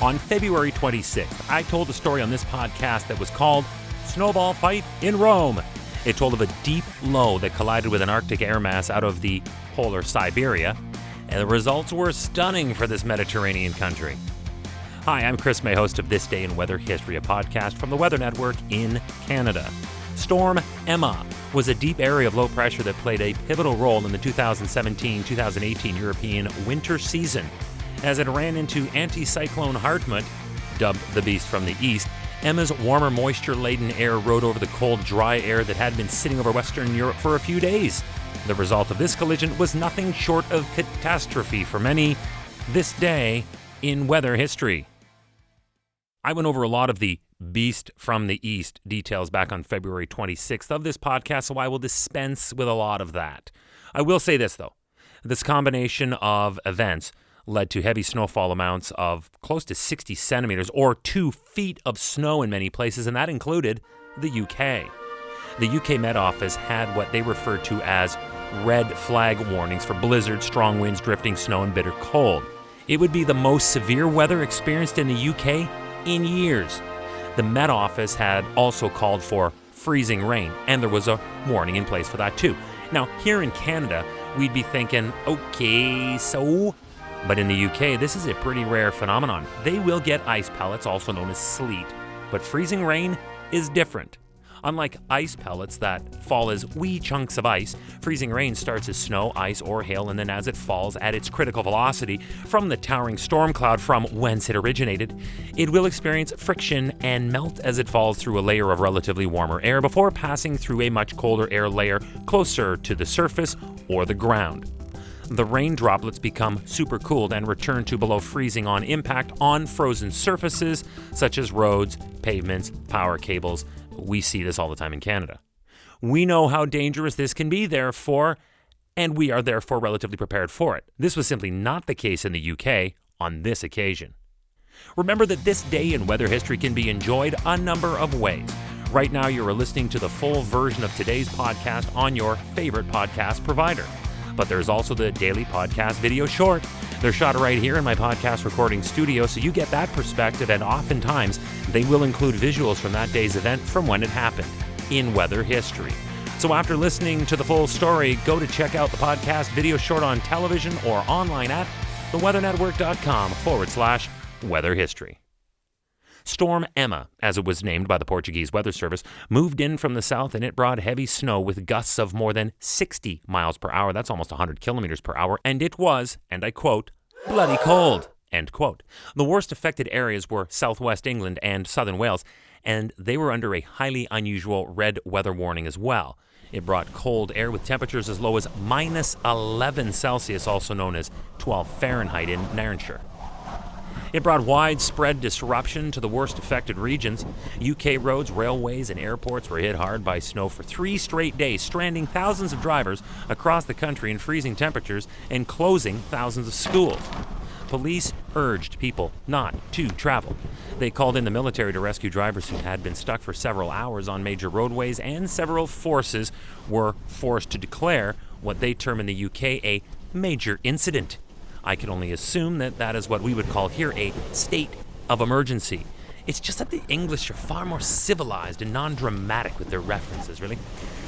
On February 26th, I told a story on this podcast that was called Snowball Fight in Rome. It told of a deep low that collided with an Arctic air mass out of the polar Siberia, and the results were stunning for this Mediterranean country. Hi, I'm Chris May, host of This Day in Weather History, a podcast from the Weather Network in Canada. Storm Emma was a deep area of low pressure that played a pivotal role in the 2017-2018 European winter season. As it ran into Anticyclone Hartmut, dubbed the Beast from the East, Emma's warmer, moisture-laden air rode over the cold, dry air that had been sitting over Western Europe for a few days. The result of this collision was nothing short of catastrophe for many this day in weather history. I went over a lot of the Beast from the East details back on February 26th of this podcast, so I will dispense with a lot of that. I will say this, though. This combination of events led to heavy snowfall amounts of close to 60 centimeters or 2 feet of snow in many places, and that included the UK. The UK Met Office had what they referred to as red flag warnings for blizzards, strong winds, drifting snow, and bitter cold. It would be the most severe weather experienced in the UK in years. The Met Office had also called for freezing rain, and there was a warning in place for that too. Now, here in Canada, we'd be thinking, okay, so... But in the UK, this is a pretty rare phenomenon. They will get ice pellets, also known as sleet, but freezing rain is different. Unlike ice pellets that fall as wee chunks of ice, freezing rain starts as snow, ice, or hail, and then as it falls at its critical velocity from the towering storm cloud from whence it originated, it will experience friction and melt as it falls through a layer of relatively warmer air before passing through a much colder air layer closer to the surface or the ground. The rain droplets become supercooled and return to below freezing on impact on frozen surfaces such as roads, pavements, power cables. We see this all the time in Canada. We know how dangerous this can be, therefore, and we are therefore relatively prepared for it. This was simply not the case in the UK on this occasion. Remember that this day in weather history can be enjoyed a number of ways. Right now, you are listening to the full version of today's podcast on your favorite podcast provider. But there's also the daily podcast video short. They're shot right here in my podcast recording studio, so you get that perspective, and oftentimes they will include visuals from that day's event from when it happened in weather history. So after listening to the full story, go to check out the podcast video short on television or online at theweathernetwork.com/weather history. Storm Emma, as it was named by the Portuguese Weather Service, moved in from the south, and it brought heavy snow with gusts of more than 60 miles per hour. That's almost 100 kilometers per hour. And it was, and I quote, bloody cold, end quote. The worst affected areas were southwest England and southern Wales, and they were under a highly unusual red weather warning as well. It brought cold air with temperatures as low as minus 11 Celsius, also known as 12 Fahrenheit in Nairnshire. It brought widespread disruption to the worst affected regions. UK roads, railways, and airports were hit hard by snow for 3 straight days, stranding thousands of drivers across the country in freezing temperatures and closing thousands of schools. Police urged people not to travel. They called in the military to rescue drivers who had been stuck for several hours on major roadways, and several forces were forced to declare what they term in the UK a major incident. I can only assume that that is what we would call here a state of emergency. It's just that the English are far more civilized and non-dramatic with their references, really.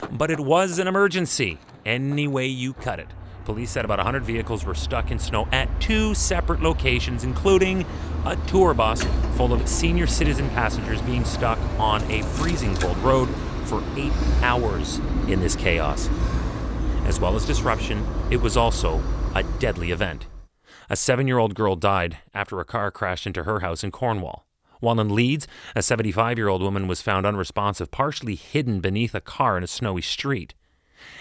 But it was an emergency, any way you cut it. Police said about 100 vehicles were stuck in snow at 2 separate locations, including a tour bus full of senior citizen passengers being stuck on a freezing cold road for 8 hours in this chaos. As well as disruption, it was also a deadly event. A 7-year-old girl died after a car crashed into her house in Cornwall. While in Leeds, a 75-year-old woman was found unresponsive, partially hidden beneath a car in a snowy street.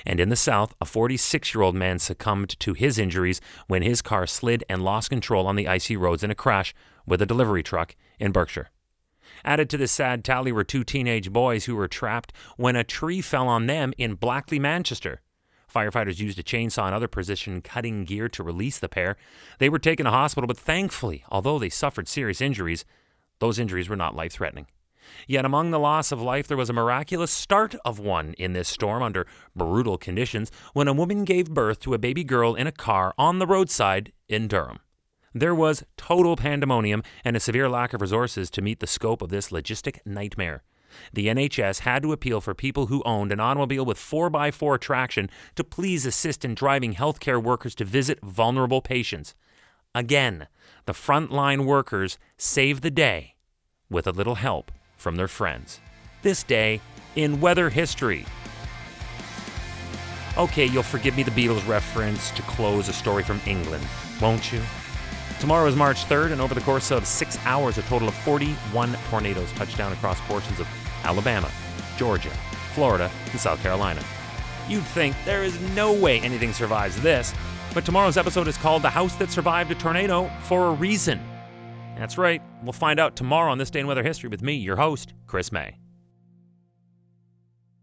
And in the south, a 46-year-old man succumbed to his injuries when his car slid and lost control on the icy roads in a crash with a delivery truck in Berkshire. Added to this sad tally were 2 teenage boys who were trapped when a tree fell on them in Blackley, Manchester. Firefighters used a chainsaw and other precision-cutting gear to release the pair. They were taken to hospital, but thankfully, although they suffered serious injuries, those injuries were not life-threatening. Yet among the loss of life, there was a miraculous start of one in this storm under brutal conditions when a woman gave birth to a baby girl in a car on the roadside in Durham. There was total pandemonium and a severe lack of resources to meet the scope of this logistic nightmare. The NHS had to appeal for people who owned an automobile with 4x4 traction to please assist in driving healthcare workers to visit vulnerable patients. Again, the frontline workers saved the day with a little help from their friends. This day in weather history. Okay, you'll forgive me the Beatles reference to close a story from England, won't you? Tomorrow is March 3rd, and over the course of 6 hours, a total of 41 tornadoes touched down across portions of Alabama, Georgia, Florida, and South Carolina. You'd think there is no way anything survives this, but tomorrow's episode is called The House That Survived a Tornado for a Reason. That's right, we'll find out tomorrow on This Day in Weather History with me, your host, Chris May.